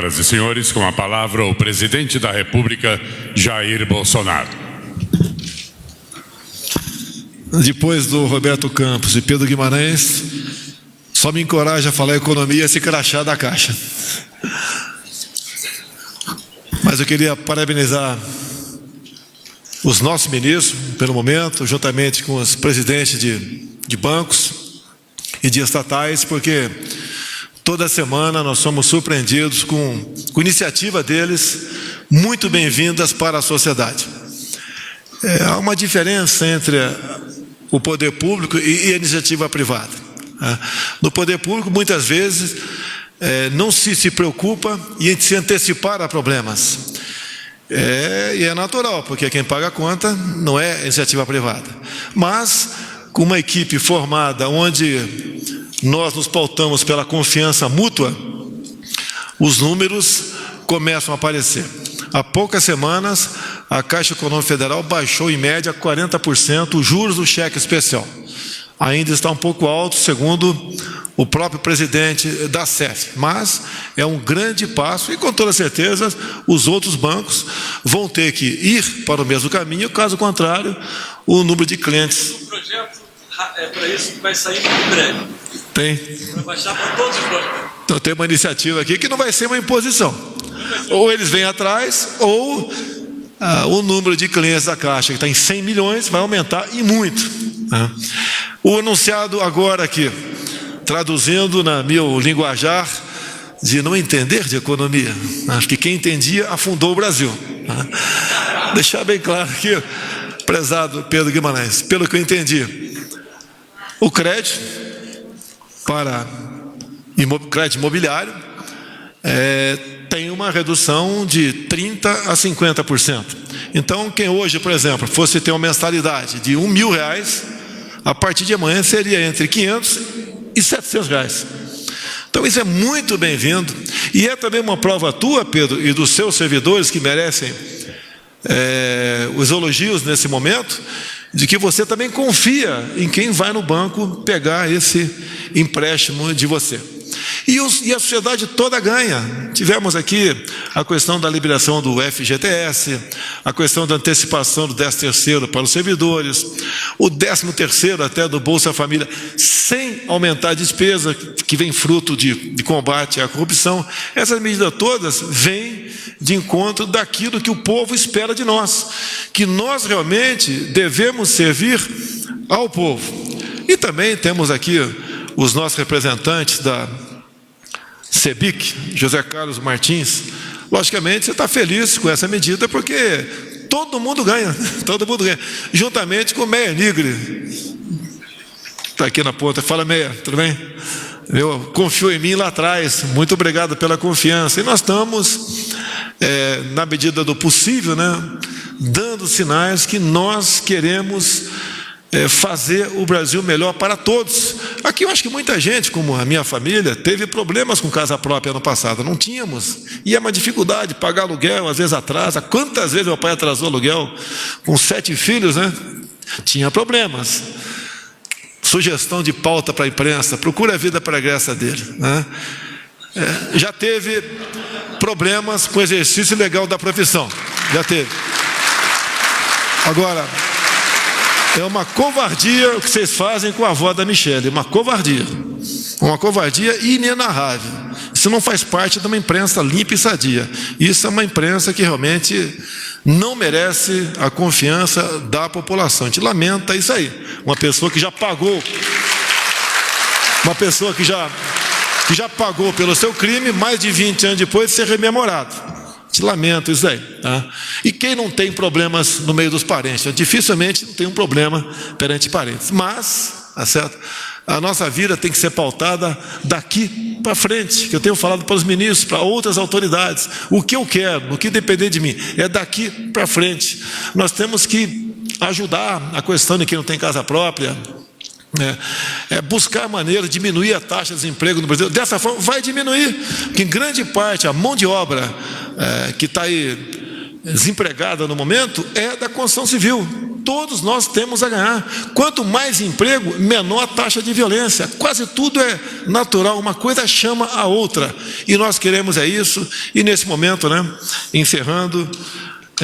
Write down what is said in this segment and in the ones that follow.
Senhoras e senhores, com a palavra o presidente da República, Jair Bolsonaro. Depois do Roberto Campos e Pedro Guimarães, só me encoraja a falar economia esse crachá da Caixa. Mas eu queria parabenizar os nossos ministros, pelo momento, juntamente com os presidentes de bancos e de estatais, porque toda semana nós somos surpreendidos com iniciativa deles, muito bem-vindas para a sociedade. Há uma diferença entre o poder público e a iniciativa privada. No poder público, muitas vezes, não se preocupa em se antecipar a problemas. E é natural, porque quem paga a conta não é a iniciativa privada. Mas, com uma equipe formada onde nós nos pautamos pela confiança mútua, os números começam a aparecer. Há poucas semanas, a Caixa Econômica Federal baixou em média 40% os juros do cheque especial. Ainda está um pouco alto, segundo o próprio presidente da CEF, mas é um grande passo e, com toda certeza, os outros bancos vão ter que ir para o mesmo caminho, caso contrário, o número de clientes... O projeto para isso vai sair muito breve. Tem. Vai baixar para todos os bancos. Então tem uma iniciativa aqui que não vai ser uma imposição. Ou eles vêm atrás, ou o número de clientes da Caixa, que está em 100 milhões, vai aumentar e muito. O anunciado agora aqui, traduzindo na meu linguajar de não entender de economia, acho que quem entendia afundou o Brasil. Deixar bem claro aqui, prezado Pedro Guimarães, pelo que eu entendi, o crédito para crédito imobiliário tem uma redução de 30% a 50%. Então, quem hoje, por exemplo, fosse ter uma mensalidade de R$1.000, a partir de amanhã seria entre R$500 e R$700. Então, isso é muito bem-vindo. E é também uma prova tua, Pedro, e dos seus servidores, que merecem os elogios nesse momento, de que você também confia em quem vai no banco pegar esse empréstimo de você. E a sociedade toda ganha. Tivemos aqui a questão da liberação do FGTS, a questão da antecipação do 13º para os servidores, o 13º até do Bolsa Família, sem aumentar a despesa, que vem fruto de combate à corrupção. Essas medidas todas vêm de encontro daquilo que o povo espera de nós, que nós realmente devemos servir ao povo. E também temos aqui os nossos representantes da CEBIC, José Carlos Martins. Logicamente, você está feliz com essa medida, porque todo mundo ganha, juntamente com o Meia Nigre. Está aqui na ponta. Fala, Meia, tudo bem? Eu confio em mim lá atrás, muito obrigado pela confiança. E nós estamos, na medida do possível, dando sinais que nós queremos fazer o Brasil melhor para todos. Aqui eu acho que muita gente, como a minha família, teve problemas com casa própria ano passado. Não tínhamos. E é uma dificuldade pagar aluguel, às vezes atrasa. Quantas vezes meu pai atrasou aluguel com 7 filhos, Tinha problemas. Sugestão de pauta para a imprensa, procura a vida pregressa dele. Já teve problemas com o exercício legal da profissão. Já teve. Agora, é uma covardia o que vocês fazem com a avó da Michele. Uma covardia inenarrável. Isso não faz parte de uma imprensa limpa e sadia. Isso é uma imprensa que realmente não merece a confiança da população. A gente lamenta isso aí. Uma pessoa que já pagou, pelo seu crime, mais de 20 anos depois de ser rememorado. Te lamento isso aí, E quem não tem problemas no meio dos parentes? Dificilmente não tem um problema perante parentes. Mas, certo? A nossa vida tem que ser pautada daqui para frente, que eu tenho falado para os ministros, para outras autoridades. O que eu quero, o que depender de mim, é daqui para frente. Nós temos que ajudar a questão de quem não tem casa própria, buscar maneira de diminuir a taxa de desemprego no Brasil. Dessa forma vai diminuir, porque em grande parte a mão de obra que está aí desempregada no momento é da construção civil. todos nós temos a ganhar. Quanto mais emprego, menor a taxa de violência. Quase tudo é natural, uma coisa chama a outra. E nós queremos isso. E nesse momento, encerrando,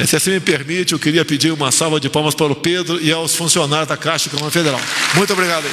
se assim me permite, eu queria pedir uma salva de palmas para o Pedro e aos funcionários da Caixa Econômica Federal. Muito obrigado.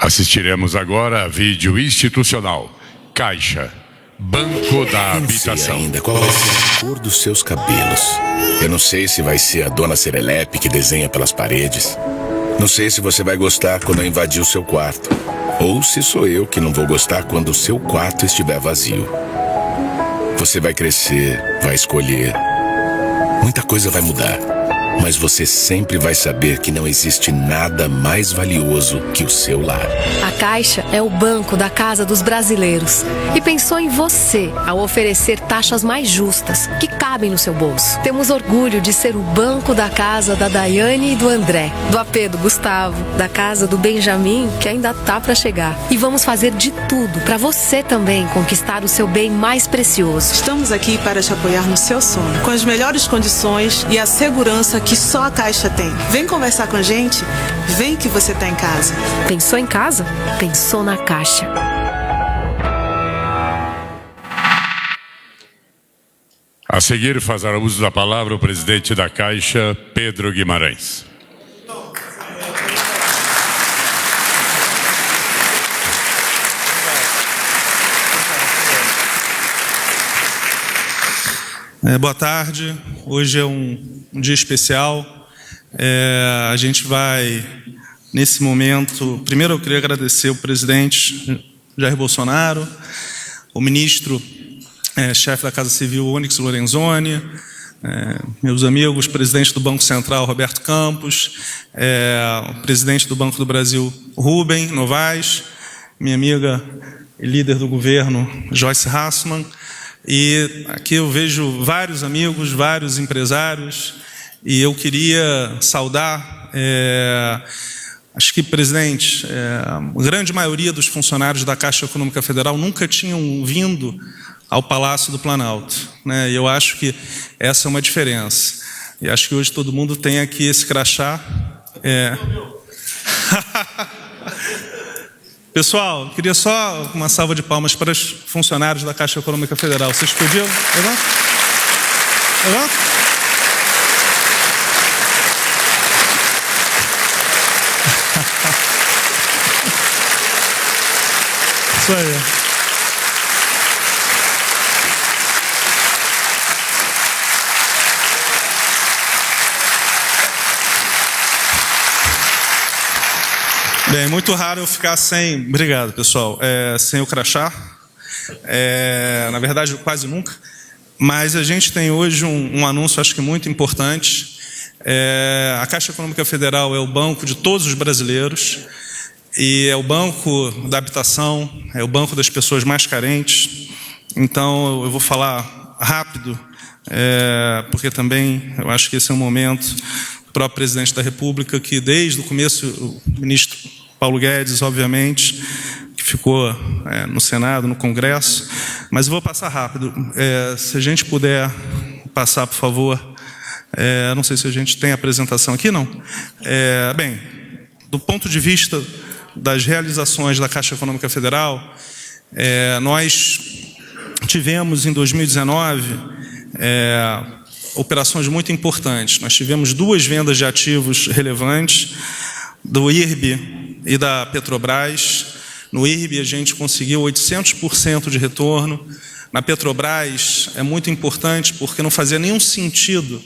Assistiremos agora a vídeo institucional. Caixa, Banco da Habitação. Não sei ainda qual vai ser a cor dos seus cabelos. Eu não sei se vai ser a dona Serelepe que desenha pelas paredes. Não sei se você vai gostar quando eu invadir o seu quarto. Ou se sou eu que não vou gostar quando o seu quarto estiver vazio. Você vai crescer, vai escolher. Muita coisa vai mudar. Mas você sempre vai saber que não existe nada mais valioso que o seu lar. A Caixa é o banco da casa dos brasileiros e pensou em você ao oferecer taxas mais justas, que cabem no seu bolso. Temos orgulho de ser o banco da casa da Daiane e do André, do AP do Gustavo, da casa do Benjamin, que ainda tá para chegar. E vamos fazer de tudo para você também conquistar o seu bem mais precioso. Estamos aqui para te apoiar no seu sonho, com as melhores condições e a segurança que só a Caixa tem. Vem conversar com a gente, vem que você tá em casa. Pensou em casa? Pensou na Caixa. A seguir, fará uso da palavra o presidente da Caixa, Pedro Guimarães. Boa tarde, hoje é um dia especial. A gente vai, nesse momento, primeiro eu queria agradecer o presidente Jair Bolsonaro, o ministro chefe da Casa Civil, Onyx Lorenzoni, meus amigos, presidente do Banco Central, Roberto Campos, presidente do Banco do Brasil, Rubem Novaes, minha amiga e líder do governo, Joyce Hassmann, e aqui eu vejo vários amigos, vários empresários, e eu queria saudar, acho que, presidente, a grande maioria dos funcionários da Caixa Econômica Federal nunca tinham vindo ao Palácio do Planalto, né? E eu acho que essa é uma diferença. E acho que hoje todo mundo tem aqui esse crachá. Pessoal, queria só uma salva de palmas para os funcionários da Caixa Econômica Federal. Vocês podiam? Levanta. Levanta. Isso aí. Bem, muito raro eu ficar sem... Obrigado, pessoal. Sem o crachá. Na verdade, quase nunca. Mas a gente tem hoje um anúncio, acho que muito importante. A Caixa Econômica Federal é o banco de todos os brasileiros. E é o banco da habitação, é o banco das pessoas mais carentes. Então, eu vou falar rápido, porque também eu acho que esse é um momento... O próprio presidente da República, que desde o começo, o ministro Paulo Guedes, obviamente, que ficou no Senado, no Congresso, mas eu vou passar rápido. Se a gente puder passar, por favor. Não sei se a gente tem apresentação aqui, não. Bem, do ponto de vista das realizações da Caixa Econômica Federal, nós tivemos em 2019... operações muito importantes. Nós tivemos 2 vendas de ativos relevantes, do IRB e da Petrobras. No IRB a gente conseguiu 800% de retorno. Na Petrobras é muito importante porque não fazia nenhum sentido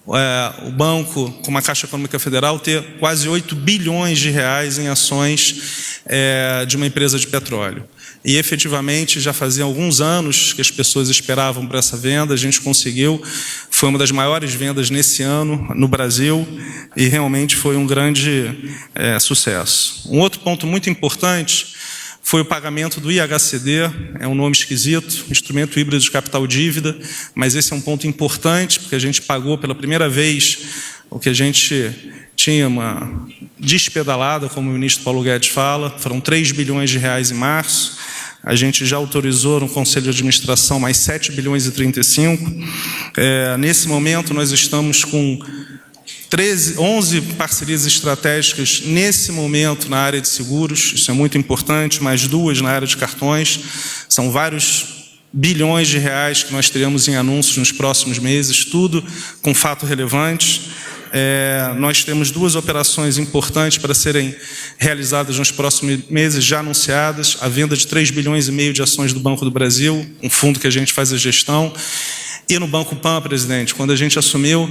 o banco, como a Caixa Econômica Federal, ter quase 8 bilhões de reais em ações de uma empresa de petróleo. E, efetivamente, já fazia alguns anos que as pessoas esperavam por essa venda, a gente conseguiu, foi uma das maiores vendas nesse ano no Brasil e realmente foi um grande sucesso. Um outro ponto muito importante foi o pagamento do IHCD, é um nome esquisito, Instrumento Híbrido de Capital Dívida, mas esse é um ponto importante, porque a gente pagou pela primeira vez o que a gente tinha uma despedalada, como o ministro Paulo Guedes fala, foram 3 bilhões de reais em março, a gente já autorizou no Conselho de Administração mais 7 bilhões e 35. Nesse momento nós estamos com 11 parcerias estratégicas nesse momento na área de seguros, isso é muito importante, mais 2 na área de cartões, são vários bilhões de reais que nós teremos em anúncios nos próximos meses, tudo com fato relevante. Nós temos 2 operações importantes para serem realizadas nos próximos meses, já anunciadas, a venda de 3 bilhões e meio de ações do Banco do Brasil, um fundo que a gente faz a gestão. E no Banco Pan, presidente, quando a gente assumiu,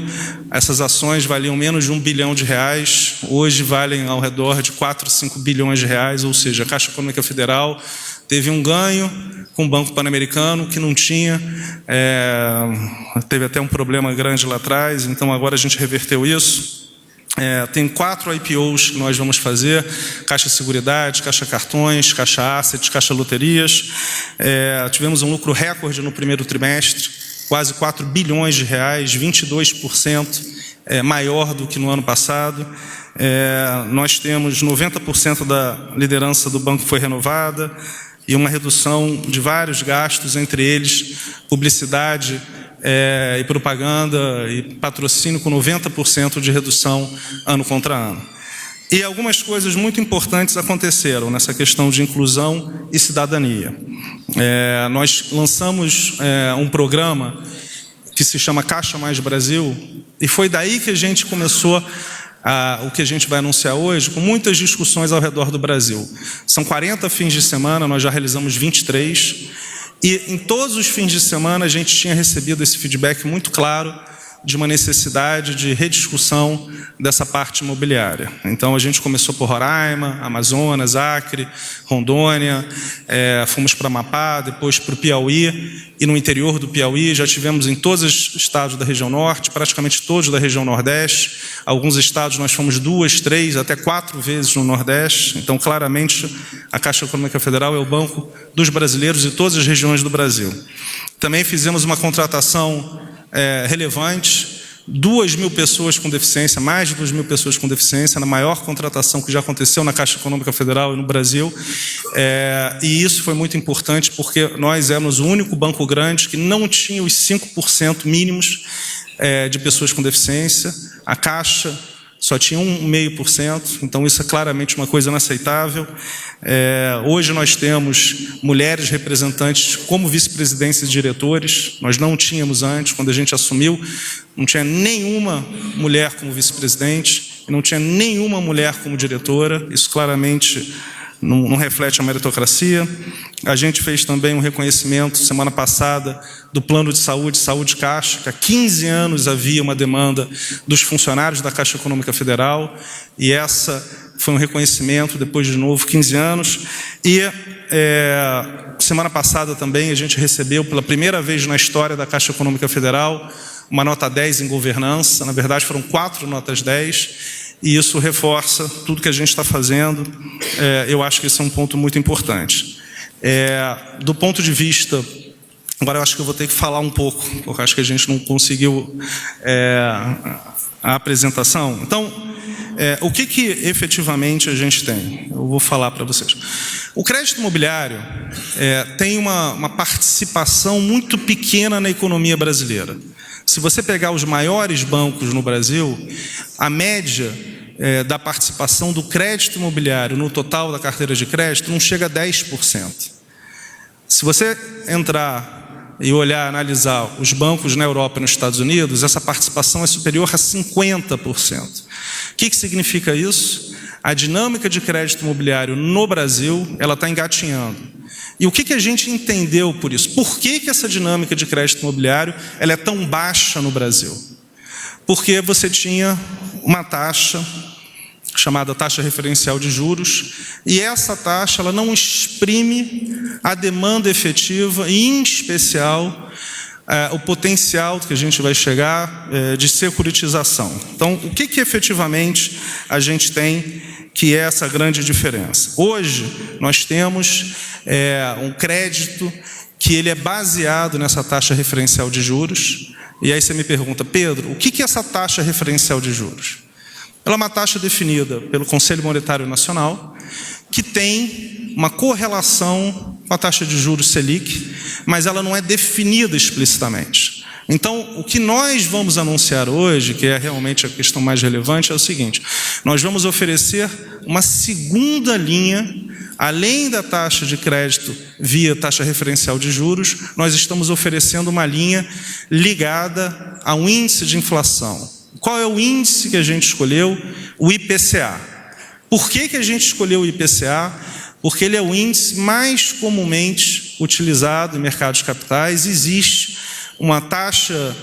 essas ações valiam menos de 1 bilhão de reais, hoje valem ao redor de 4, 5 bilhões de reais, ou seja, a Caixa Econômica Federal teve um ganho com o Banco Pan-Americano que não tinha, teve até um problema grande lá atrás, então agora a gente reverteu isso. Tem 4 IPOs que nós vamos fazer, Caixa Seguridade, Caixa Cartões, Caixa Assets, Caixa Loterias. Tivemos um lucro recorde no primeiro trimestre, quase 4 bilhões de reais, 22% maior do que no ano passado. Nós temos 90% da liderança do banco foi renovada e uma redução de vários gastos, entre eles publicidade e propaganda e patrocínio com 90% de redução ano contra ano. E algumas coisas muito importantes aconteceram nessa questão de inclusão e cidadania. Nós lançamos um programa que se chama Caixa Mais Brasil, e foi daí que a gente começou o que a gente vai anunciar hoje, com muitas discussões ao redor do Brasil. São 40 fins de semana, nós já realizamos 23, e em todos os fins de semana a gente tinha recebido esse feedback muito claro de uma necessidade de rediscussão dessa parte imobiliária. Então a gente começou por Roraima, Amazonas, Acre, Rondônia, fomos para Amapá, depois para o Piauí, e no interior do Piauí já tivemos em todos os estados da região norte, praticamente todos da região nordeste. Alguns estados nós fomos 2, 3, até 4 vezes no Nordeste. Então, claramente, a Caixa Econômica Federal é o banco dos brasileiros de todas as regiões do Brasil. Também fizemos uma contratação relevante, 2.000 pessoas com deficiência, mais de 2.000 pessoas com deficiência, na maior contratação que já aconteceu na Caixa Econômica Federal e no Brasil. E isso foi muito importante porque nós éramos o único banco grande que não tinha os 5% mínimos de pessoas com deficiência. A Caixa só tinha 1,5%, então isso é claramente uma coisa inaceitável. Hoje nós temos mulheres representantes como vice-presidentes e diretores, nós não tínhamos antes, quando a gente assumiu, não tinha nenhuma mulher como vice-presidente, não tinha nenhuma mulher como diretora, isso claramente não reflete a meritocracia. A gente fez também um reconhecimento, semana passada, do Plano de Saúde Caixa, que há 15 anos havia uma demanda dos funcionários da Caixa Econômica Federal, e essa foi um reconhecimento, depois de novo, 15 anos. E semana passada também a gente recebeu, pela primeira vez na história da Caixa Econômica Federal, uma nota 10 em governança. Na verdade, foram 4 notas 10, e isso reforça tudo que a gente está fazendo. Eu acho que isso é um ponto muito importante. Do ponto de vista... Agora eu acho que eu vou ter que falar um pouco, porque acho que a gente não conseguiu a apresentação. Então, o que efetivamente a gente tem? Eu vou falar para vocês. O crédito imobiliário tem uma participação muito pequena na economia brasileira. Se você pegar os maiores bancos no Brasil, a média da participação do crédito imobiliário no total da carteira de crédito não chega a 10%. Se você entrar e olhar, analisar os bancos na Europa e nos Estados Unidos, essa participação é superior a 50%. O que significa isso? A dinâmica de crédito imobiliário no Brasil, ela está engatinhando. E o que a gente entendeu por isso? Por que essa dinâmica de crédito imobiliário ela é tão baixa no Brasil? Porque você tinha uma taxa chamada taxa referencial de juros, e essa taxa ela não exprime a demanda efetiva e, em especial, o potencial que a gente vai chegar de securitização. Então, o que efetivamente a gente tem que é essa grande diferença? Hoje, nós temos um crédito que ele é baseado nessa taxa referencial de juros, e aí você me pergunta, Pedro, o que é essa taxa referencial de juros? Ela é uma taxa definida pelo Conselho Monetário Nacional, que tem uma correlação com a taxa de juros Selic, mas ela não é definida explicitamente. Então, o que nós vamos anunciar hoje, que é realmente a questão mais relevante, é o seguinte: nós vamos oferecer uma segunda linha, além da taxa de crédito via taxa referencial de juros, nós estamos oferecendo uma linha ligada a um índice de inflação. Qual é o índice que a gente escolheu? O IPCA. Por que a gente escolheu o IPCA? Porque ele é o índice mais comumente utilizado em mercados de capitais. Existe uma taxa,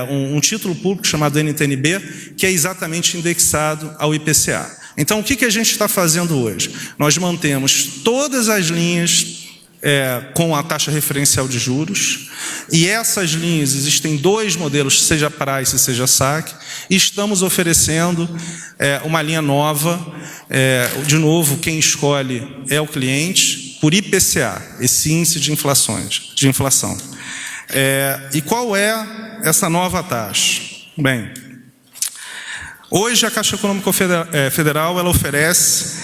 um título público chamado NTNB, que é exatamente indexado ao IPCA. Então, o que a gente está fazendo hoje? Nós mantemos todas as linhas com a taxa referencial de juros, e essas linhas, existem 2 modelos, seja Price, seja SAC, e estamos oferecendo uma linha nova, de novo, quem escolhe é o cliente, por IPCA, esse índice de inflação. E qual é essa nova taxa? Bem, hoje a Caixa Econômica Federal ela oferece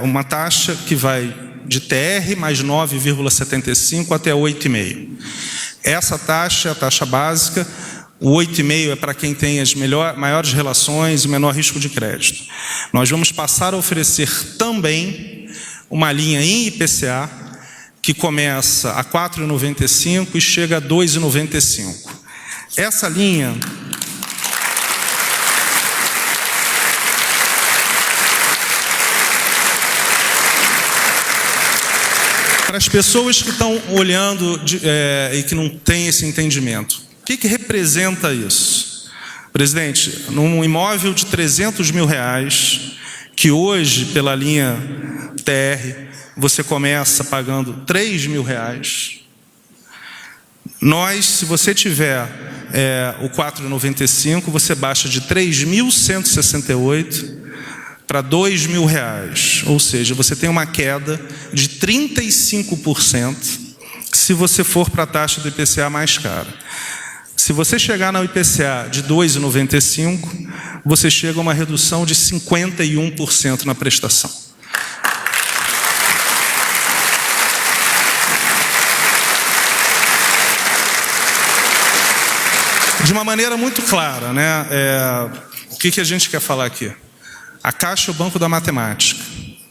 uma taxa que vai de TR mais 9,75 até 8,5. Essa taxa é a taxa básica. O 8,5 é para quem tem as maiores relações e menor risco de crédito. Nós vamos passar a oferecer também uma linha em IPCA que começa a 4,95 e chega a 2,95. Essa linha para as pessoas que estão olhando e que não têm esse entendimento, o que representa isso? Presidente, num imóvel de R$300 mil, que hoje, pela linha TR, você começa pagando R$3.000. Se você tiver o 4,95, você baixa de 3.168 para R$2.000. Ou seja, você tem uma queda de 35% se você for para a taxa do IPCA mais cara. Se você chegar no IPCA de 2,95, você chega a uma redução de 51% na prestação. De uma maneira muito clara, né? O que a gente quer falar aqui? A Caixa é o banco da matemática.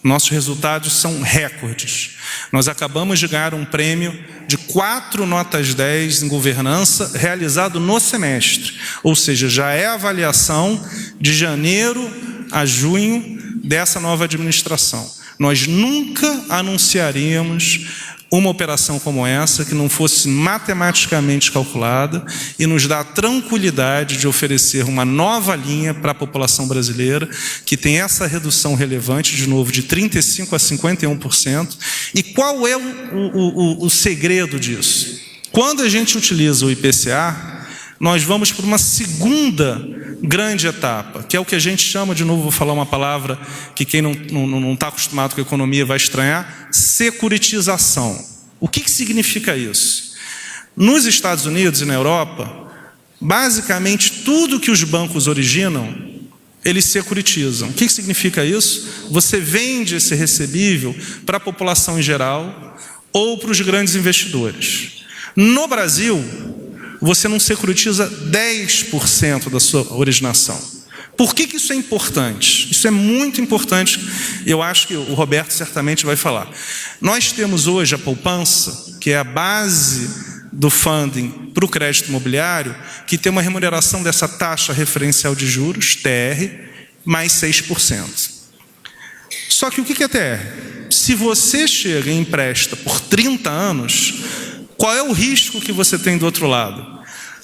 Nossos resultados são recordes. Nós acabamos de ganhar um prêmio de 4 notas 10 em governança realizado no semestre. Ou seja, já é a avaliação de janeiro a junho dessa nova administração. Nós nunca anunciaríamos uma operação como essa que não fosse matematicamente calculada e nos dá a tranquilidade de oferecer uma nova linha para a população brasileira que tem essa redução relevante, de novo, de 35% a 51%. E qual é o segredo disso? Quando a gente utiliza o IPCA, nós vamos para uma segunda grande etapa, que é o que a gente chama, de novo, vou falar uma palavra que quem não está acostumado com a economia vai estranhar, securitização. O que significa isso? Nos Estados Unidos e na Europa, basicamente tudo que os bancos originam, eles securitizam. O que significa isso? Você vende esse recebível para a população em geral ou para os grandes investidores. No Brasil, você não securitiza 10% da sua originação. Por que isso é importante? Isso é muito importante, eu acho que o Roberto certamente vai falar. Nós temos hoje a poupança, que é a base do funding para o crédito imobiliário, que tem uma remuneração dessa taxa referencial de juros, TR, mais 6%. Só que o que é TR? Se você chega e empresta por 30 anos... Qual é o risco que você tem do outro lado?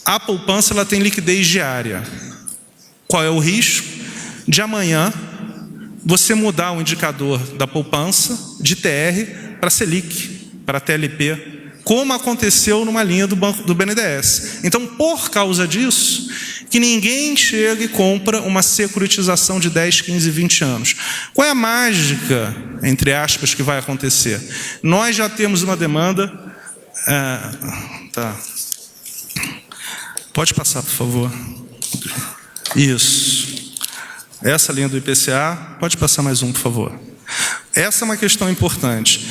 A poupança, ela tem liquidez diária. Qual é o risco? De amanhã, você mudar o indicador da poupança de TR para Selic, para TLP, como aconteceu numa linha do BNDES. Então, por causa disso, que ninguém chega e compra uma securitização de 10, 15, 20 anos. Qual é a mágica, entre aspas, que vai acontecer? Nós já temos uma demanda... Tá. Pode passar, por favor. Isso. Essa linha do IPCA, pode passar mais um, por favor. Essa é uma questão importante.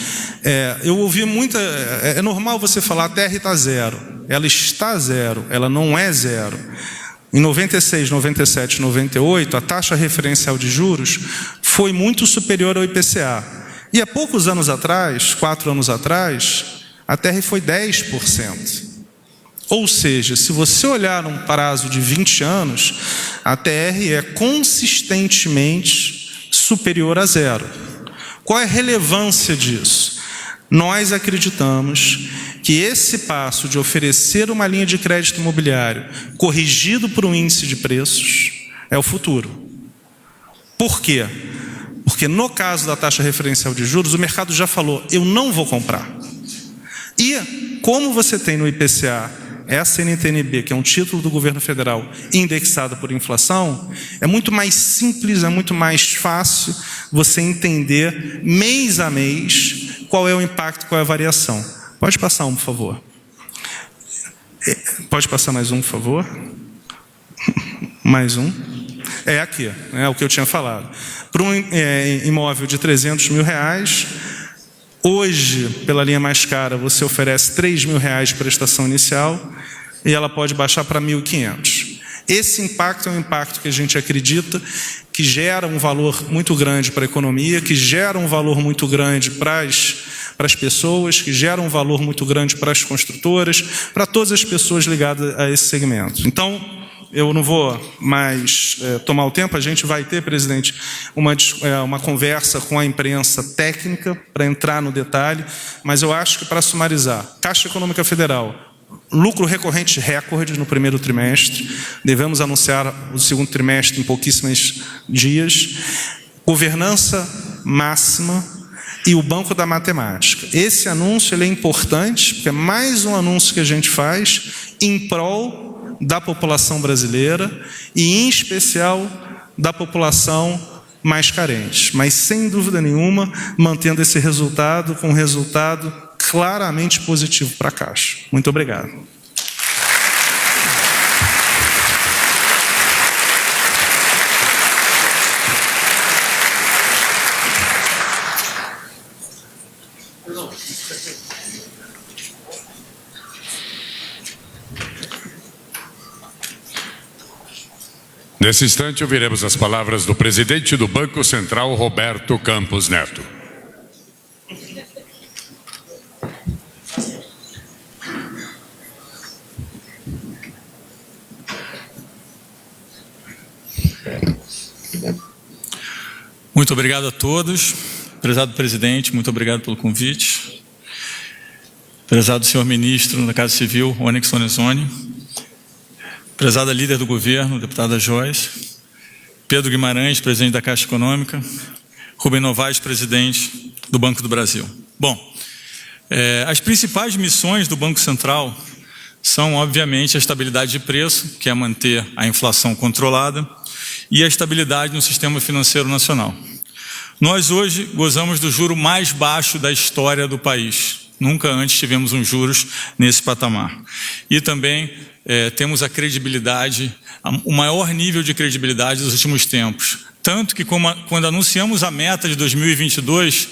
Eu ouvi muita... É normal você falar, a TR está zero. Ela está zero, ela não é zero. Em 96, 97, 98, a taxa referencial de juros foi muito superior ao IPCA. E há poucos anos atrás, 4 anos atrás... a TR foi 10%. Ou seja, se você olhar num prazo de 20 anos, a TR é consistentemente superior a zero. Qual é a relevância disso? Nós acreditamos que esse passo de oferecer uma linha de crédito imobiliário corrigido por um índice de preços é o futuro. Por quê? Porque no caso da taxa referencial de juros, o mercado já falou, eu não vou comprar. E, como você tem no IPCA essa NTNB, que é um título do governo federal indexado por inflação, é muito mais simples, é muito mais fácil você entender mês a mês qual é o impacto, qual é a variação. Pode passar um, por favor. Pode passar mais um, por favor. Mais um. É aqui, é o que eu tinha falado. Para um imóvel de R$300 mil, hoje, pela linha mais cara, você oferece R$3.000 de prestação inicial e ela pode baixar para R$1.500. Esse impacto é um impacto que a gente acredita que gera um valor muito grande para a economia, que gera um valor muito grande para as pessoas, que gera um valor muito grande para as construtoras, para todas as pessoas ligadas a esse segmento. Então, eu não vou mais tomar o tempo, a gente vai ter, presidente, uma conversa com a imprensa técnica para entrar no detalhe, mas eu acho que, para sumarizar, Caixa Econômica Federal, lucro recorrente recorde no primeiro trimestre, devemos anunciar o segundo trimestre em pouquíssimos dias, governança máxima, e o Banco da Matemática. Esse anúncio ele é importante, porque é mais um anúncio que a gente faz em prol da população brasileira e, em especial, da população mais carente. Mas, sem dúvida nenhuma, mantendo esse resultado com um resultado claramente positivo para a Caixa. Muito obrigado. Nesse instante, ouviremos as palavras do presidente do Banco Central, Roberto Campos Neto. Muito obrigado a todos. Prezado presidente, muito obrigado pelo convite. Prezado senhor ministro da Casa Civil, Onyx Lorenzoni. Prezada líder do governo, deputada Joyce. Pedro Guimarães, presidente da Caixa Econômica. Rubem Novaes, presidente do Banco do Brasil. Bom, as principais missões do Banco Central são, obviamente, a estabilidade de preço, que é manter a inflação controlada, e a estabilidade no sistema financeiro nacional. Nós hoje gozamos do juro mais baixo da história do país. Nunca antes tivemos um juros nesse patamar. E também temos a credibilidade, o maior nível de credibilidade dos últimos tempos. Tanto que quando anunciamos a meta de 2022,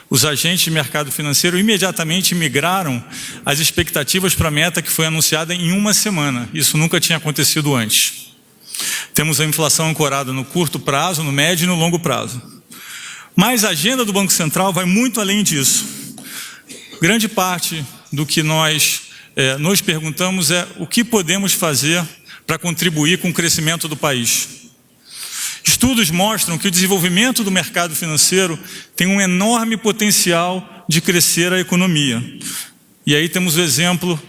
os agentes de mercado financeiro imediatamente migraram as expectativas para a meta que foi anunciada em uma semana. Isso nunca tinha acontecido antes. Temos a inflação ancorada no curto prazo, no médio e no longo prazo. Mas a agenda do Banco Central vai muito além disso. Grande parte do que nós nos perguntamos é o que podemos fazer para contribuir com o crescimento do país. Estudos mostram que o desenvolvimento do mercado financeiro tem um enorme potencial de crescer a economia. E aí temos o exemplo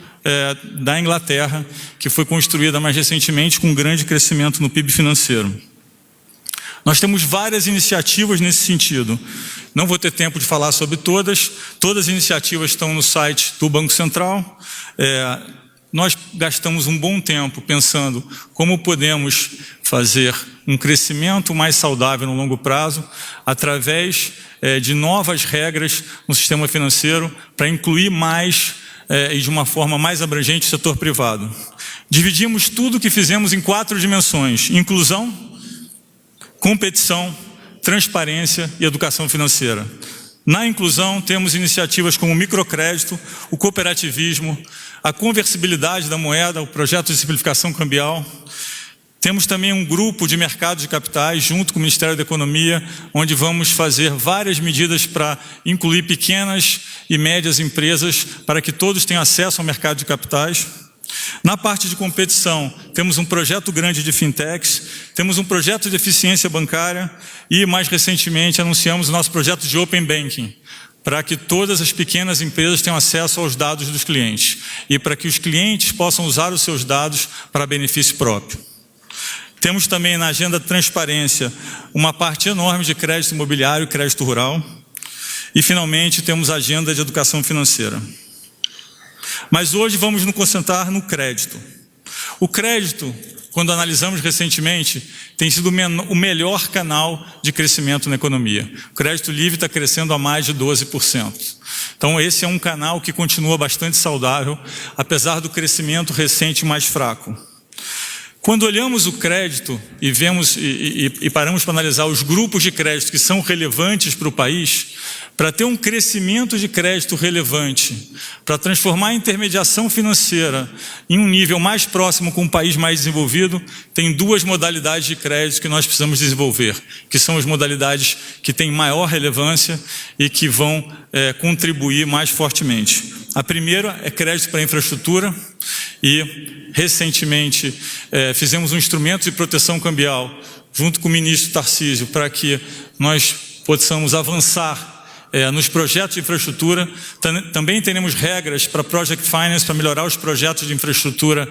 da Inglaterra, que foi construída mais recentemente com um grande crescimento no PIB financeiro. Nós temos várias iniciativas nesse sentido. Não vou ter tempo de falar sobre todas. Todas as iniciativas estão no site do Banco Central. Nós gastamos um bom tempo pensando como podemos fazer um crescimento mais saudável no longo prazo através de novas regras no sistema financeiro para incluir mais e de uma forma mais abrangente o setor privado. Dividimos tudo o que fizemos em 4 dimensões: inclusão, competição, transparência e educação financeira. Na inclusão, temos iniciativas como o microcrédito, o cooperativismo, a conversibilidade da moeda, o projeto de simplificação cambial. Temos também um grupo de mercado de capitais, junto com o Ministério da Economia, onde vamos fazer várias medidas para incluir pequenas e médias empresas, para que todos tenham acesso ao mercado de capitais. Na parte de competição, temos um projeto grande de fintechs, temos um projeto de eficiência bancária e, mais recentemente, anunciamos o nosso projeto de Open Banking, para que todas as pequenas empresas tenham acesso aos dados dos clientes e para que os clientes possam usar os seus dados para benefício próprio. Temos também na agenda de transparência uma parte enorme de crédito imobiliário e crédito rural. E, finalmente, temos a agenda de educação financeira. Mas hoje vamos nos concentrar no crédito. O crédito, quando analisamos recentemente, tem sido o melhor canal de crescimento na economia. O crédito livre está crescendo a mais de 12%. Então esse é um canal que continua bastante saudável, apesar do crescimento recente mais fraco. Quando olhamos o crédito e vemos e paramos para analisar os grupos de crédito que são relevantes para o país, para ter um crescimento de crédito relevante, para transformar a intermediação financeira em um nível mais próximo com um país mais desenvolvido, tem 2 modalidades de crédito que nós precisamos desenvolver, que são as modalidades que têm maior relevância e que vão contribuir mais fortemente. A primeira é crédito para infraestrutura e, recentemente, fizemos um instrumento de proteção cambial junto com o ministro Tarcísio para que nós possamos avançar nos projetos de infraestrutura. Também teremos regras para Project Finance, para melhorar os projetos de infraestrutura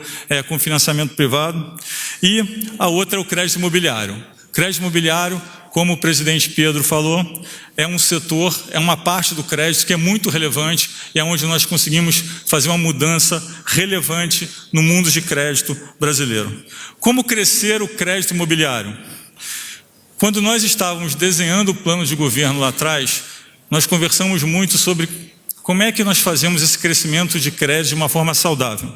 com financiamento privado. E a outra é o crédito imobiliário. Crédito imobiliário como o presidente Pedro falou, é um setor, é uma parte do crédito que é muito relevante e é onde nós conseguimos fazer uma mudança relevante no mundo de crédito brasileiro. Como crescer o crédito imobiliário? Quando nós estávamos desenhando o plano de governo lá atrás, nós conversamos muito sobre como é que nós fazemos esse crescimento de crédito de uma forma saudável.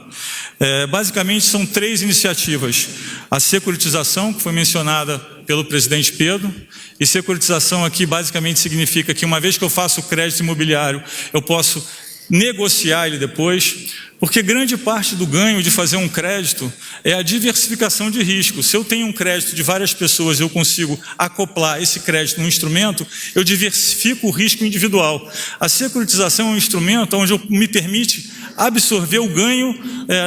Basicamente, são 3 iniciativas. A securitização, que foi mencionada pelo presidente Pedro, e securitização aqui basicamente significa que uma vez que eu faço o crédito imobiliário, eu posso negociar ele depois, porque grande parte do ganho de fazer um crédito é a diversificação de risco. Se eu tenho um crédito de várias pessoas e eu consigo acoplar esse crédito num instrumento, eu diversifico o risco individual. A securitização é um instrumento onde me permite absorver o ganho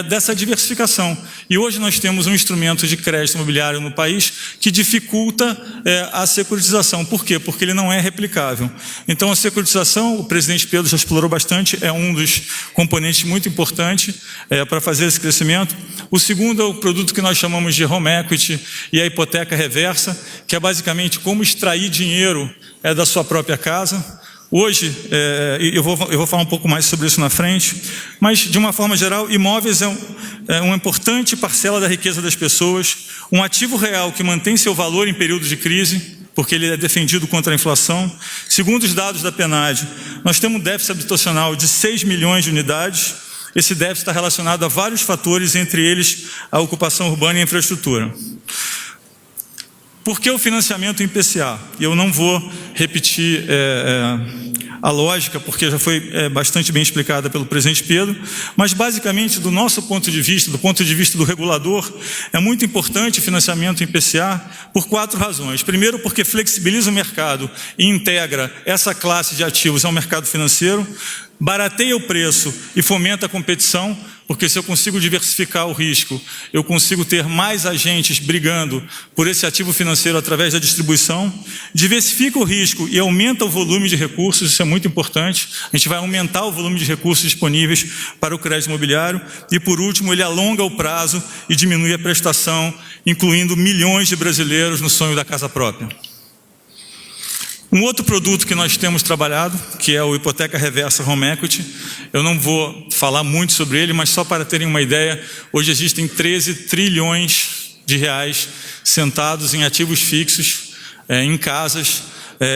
dessa diversificação. E hoje nós temos um instrumento de crédito imobiliário no país que dificulta a securitização. Por quê? Porque ele não é replicável. Então a securitização, o presidente Pedro já explorou bastante, é um dos componentes muito importantes para fazer esse crescimento. O segundo é o produto que nós chamamos de home equity e a hipoteca reversa, que é basicamente como extrair dinheiro da sua própria casa. Hoje, eu vou falar um pouco mais sobre isso na frente, mas de uma forma geral, imóveis é uma importante parcela da riqueza das pessoas, um ativo real que mantém seu valor em períodos de crise, porque ele é defendido contra a inflação. Segundo os dados da PNAD, nós temos um déficit habitacional de 6 milhões de unidades. Esse déficit está relacionado a vários fatores, entre eles a ocupação urbana e a infraestrutura. Por que o financiamento em PCA? Eu não vou repetir a lógica, porque já foi bastante bem explicada pelo presidente Pedro, mas basicamente do nosso ponto de vista, do ponto de vista do regulador, é muito importante o financiamento em PCA por 4 razões. Primeiro, porque flexibiliza o mercado e integra essa classe de ativos ao mercado financeiro, barateia o preço e fomenta a competição, porque se eu consigo diversificar o risco, eu consigo ter mais agentes brigando por esse ativo financeiro através da distribuição, diversifica o risco e aumenta o volume de recursos, isso é muito importante, a gente vai aumentar o volume de recursos disponíveis para o crédito imobiliário, e por último, ele alonga o prazo e diminui a prestação, incluindo milhões de brasileiros no sonho da casa própria. Um outro produto que nós temos trabalhado, que é o hipoteca reversa home equity, eu não vou falar muito sobre ele, mas só para terem uma ideia, hoje existem 13 trilhões de reais sentados em ativos fixos, em casas,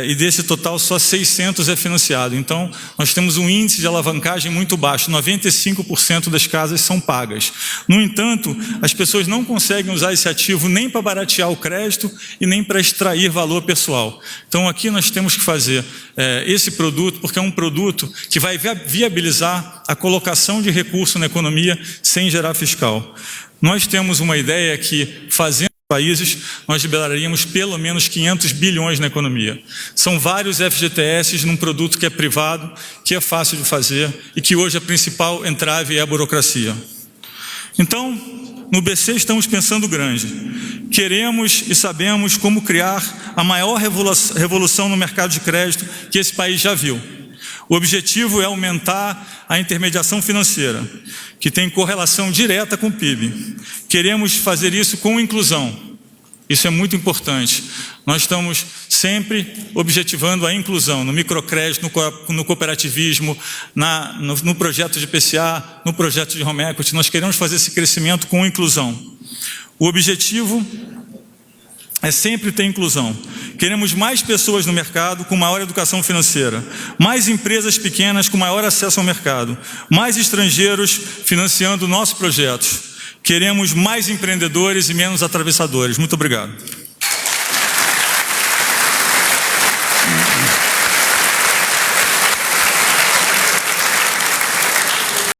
e desse total só 600 é financiado. Então, nós temos um índice de alavancagem muito baixo, 95% das casas são pagas. No entanto, as pessoas não conseguem usar esse ativo nem para baratear o crédito e nem para extrair valor pessoal. Então, aqui nós temos que fazer esse produto, porque é um produto que vai viabilizar a colocação de recurso na economia sem gerar fiscal. Nós temos uma ideia que, fazendo países, nós liberaríamos pelo menos 500 bilhões na economia. São vários FGTS num produto que é privado, que é fácil de fazer e que hoje a principal entrave é a burocracia. Então, no BC estamos pensando grande. Queremos e sabemos como criar a maior revolução no mercado de crédito que esse país já viu. O objetivo é aumentar a intermediação financeira, que tem correlação direta com o PIB. Queremos fazer isso com inclusão. Isso é muito importante. Nós estamos sempre objetivando a inclusão no microcrédito, no cooperativismo, no projeto de PCA, no projeto de home equity. Nós queremos fazer esse crescimento com inclusão. O objetivo é sempre ter inclusão. Queremos mais pessoas no mercado com maior educação financeira, mais empresas pequenas com maior acesso ao mercado, mais estrangeiros financiando nossos projetos. Queremos mais empreendedores e menos atravessadores. Muito obrigado.